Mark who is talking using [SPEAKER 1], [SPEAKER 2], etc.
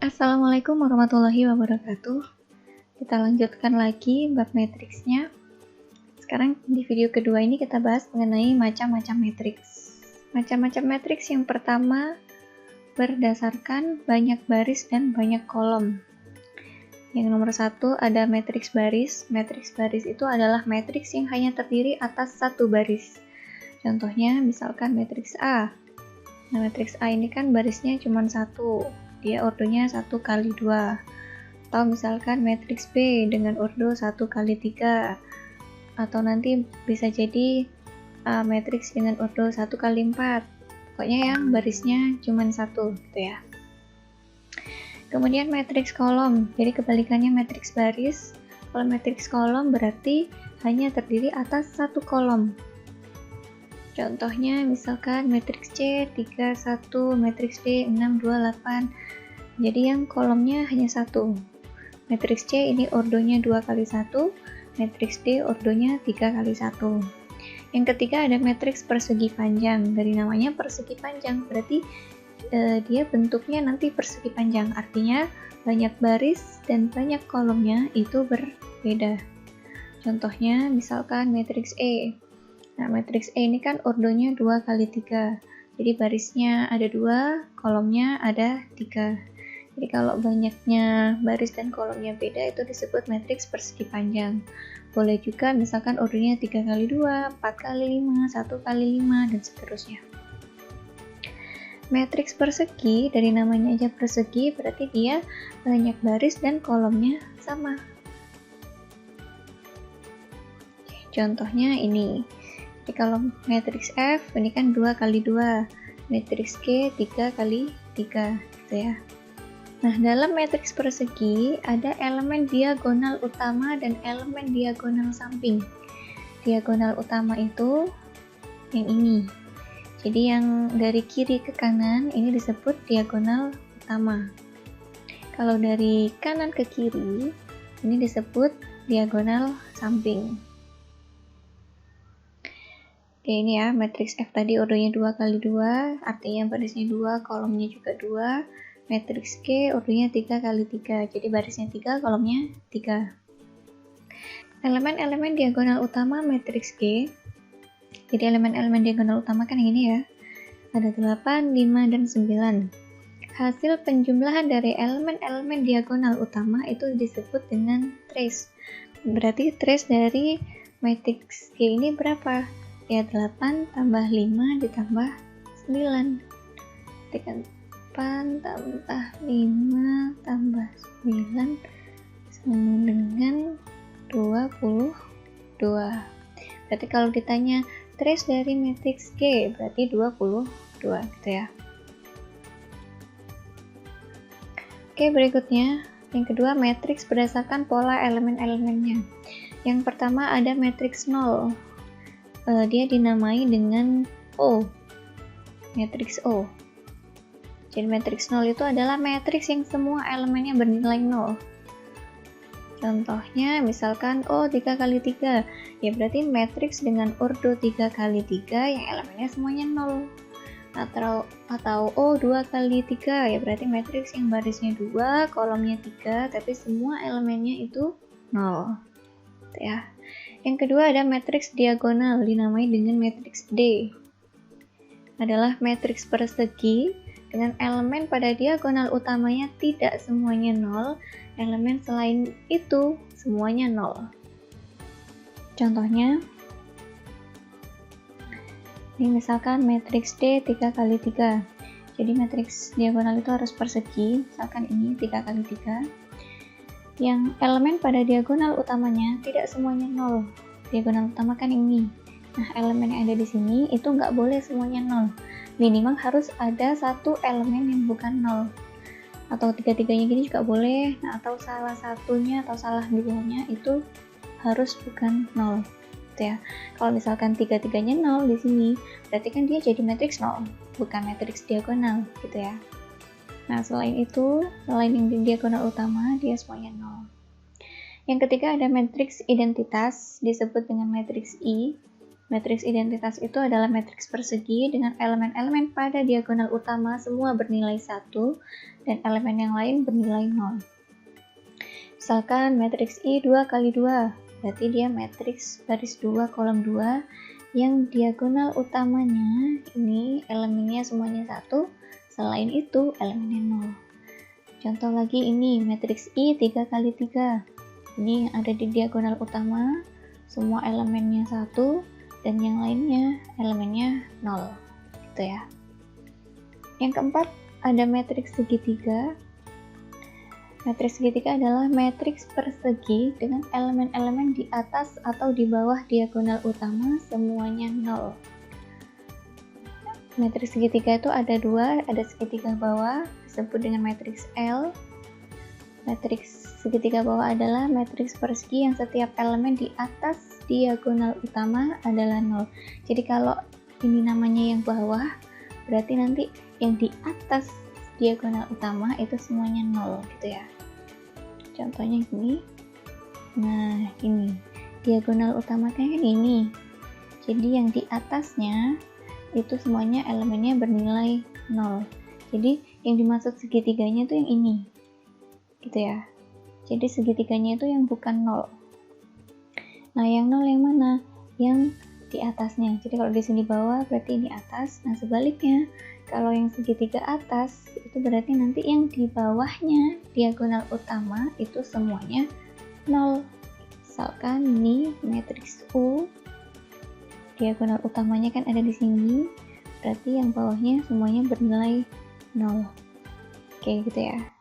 [SPEAKER 1] Assalamualaikum warahmatullahi wabarakatuh. Kita lanjutkan lagi bab matriksnya. Sekarang di video kedua ini kita bahas mengenai macam-macam matriks. Macam-macam matriks yang pertama berdasarkan banyak baris dan banyak kolom. Yang nomor satu ada matriks baris. Matriks baris itu adalah matriks yang hanya terdiri atas satu baris. Contohnya misalkan matriks A. Nah, matriks A ini kan barisnya cuma satu. Dia ordonya 1 kali 2, atau misalkan matriks B dengan ordo 1 kali 3, atau nanti bisa jadi matriks dengan ordo 1 kali 4. Pokoknya yang barisnya cuma satu gitu ya. Kemudian matriks kolom, jadi kebalikannya matriks baris. Kalau matriks kolom berarti hanya terdiri atas satu kolom. Contohnya misalkan matriks C 3, 1, matriks D 6, 2, 8. Jadi yang kolomnya hanya satu. Matriks C ini ordonya 2 kali 1, matriks D ordonya 3 kali 1. Yang ketiga ada matriks persegi panjang. Dari namanya persegi panjang, berarti dia bentuknya nanti persegi panjang. Artinya banyak baris dan banyak kolomnya itu berbeda. Contohnya misalkan matriks E. Nah, matriks E ini kan ordonya 2 kali 3. Jadi barisnya ada 2, kolomnya ada 3. Jadi kalau banyaknya baris dan kolomnya beda itu disebut matriks persegi panjang. Boleh juga misalkan ordonya 3 kali 2, 4 kali 5, 1 kali 5, dan seterusnya. Matriks persegi, dari namanya aja persegi, berarti dia banyak baris dan kolomnya sama. Contohnya ini. Jadi kalau matriks F ini kan 2 kali 2, matriks G 3 kali 3 gitu ya. Nah, dalam matriks persegi ada elemen diagonal utama dan elemen diagonal samping. Diagonal utama itu yang ini. Jadi yang dari kiri ke kanan ini disebut diagonal utama. Kalau dari kanan ke kiri ini disebut diagonal samping. Oke, ini ya, matriks F tadi ordonya 2 kali 2, artinya barisnya 2, kolomnya juga 2. Matriks G ordonya 3 kali 3, jadi barisnya 3, kolomnya 3. Elemen-elemen diagonal utama matriks G. Jadi elemen-elemen diagonal utama kan yang ini ya. Ada 8, 5, dan 9. Hasil penjumlahan dari elemen-elemen diagonal utama itu disebut dengan trace. Berarti trace dari matriks G ini berapa? Ya 8 tambah 5 ditambah 9. 8 tambah 5 tambah 9 sama dengan 22. Berarti kalau ditanya trace dari matriks G berarti 22 gitu ya. Oke, berikutnya yang kedua matriks berdasarkan pola elemen-elemennya. Yang pertama ada matriks 0. Dia dinamai dengan O, matriks O. Jadi matriks 0 itu adalah matriks yang semua elemennya bernilai 0. Contohnya misalkan O 3 kali 3, ya berarti matriks dengan ordo 3 kali 3 yang elemennya semuanya 0. Atau O 2 kali 3, ya berarti matriks yang barisnya 2, kolomnya 3, tapi semua elemennya itu 0. Ya. Yang kedua ada matriks diagonal, dinamai dengan matriks D. Adalah matriks persegi dengan elemen pada diagonal utamanya tidak semuanya 0, elemen selain itu semuanya 0. Contohnya, ini misalkan matriks D 3 kali 3. Jadi matriks diagonal itu harus persegi, misalkan ini 3 kali 3. Yang elemen pada diagonal utamanya tidak semuanya 0. Diagonal utama kan ini. Nah, elemen yang ada di sini itu nggak boleh semuanya 0. Minimal harus ada satu elemen yang bukan 0. Atau tiga-tiganya gini juga boleh. Nah, atau salah satunya atau salah duanya itu harus bukan 0. Gitu ya. Kalau misalkan tiga-tiganya 0 di sini, berarti kan dia jadi matriks 0, bukan matriks diagonal gitu ya. Nah, selain itu, selain yang di diagonal utama, dia semuanya 0. Yang ketiga ada matriks identitas, disebut dengan matriks I. Matriks identitas itu adalah matriks persegi dengan elemen-elemen pada diagonal utama semua bernilai 1 dan elemen yang lain bernilai 0. Misalkan matriks I 2 kali 2, berarti dia matriks baris 2 kolom 2 yang diagonal utamanya ini elemennya semuanya 1, selain itu elemennya 0. Contoh lagi ini matriks I 3 kali 3. Ini yang ada di diagonal utama semua elemennya 1 dan yang lainnya elemennya 0 gitu ya. Yang keempat ada matriks segitiga. Matriks segitiga adalah matriks persegi dengan elemen-elemen di atas atau di bawah diagonal utama semuanya 0. Matriks segitiga itu ada dua, ada segitiga bawah disebut dengan matriks L. Matriks segitiga bawah adalah matriks persegi yang setiap elemen di atas diagonal utama adalah 0. Jadi kalau ini namanya yang bawah, berarti nanti yang di atas diagonal utama itu semuanya 0 gitu ya. Contohnya gini. Nah, ini diagonal utamanya kan ini. Jadi yang di atasnya itu semuanya elemennya bernilai 0. Jadi yang dimaksud segitiganya itu yang ini. Gitu ya. Jadi segitiganya itu yang bukan 0. Nah, yang 0 yang mana? Yang di atasnya. Jadi kalau di sini bawah berarti ini atas. Nah, sebaliknya kalau yang segitiga atas itu berarti nanti yang di bawahnya diagonal utama itu semuanya 0. Misalkan ini matriks U, diagonal utamanya kan ada di sini, berarti yang bawahnya semuanya bernilai 0. Oke, gitu ya.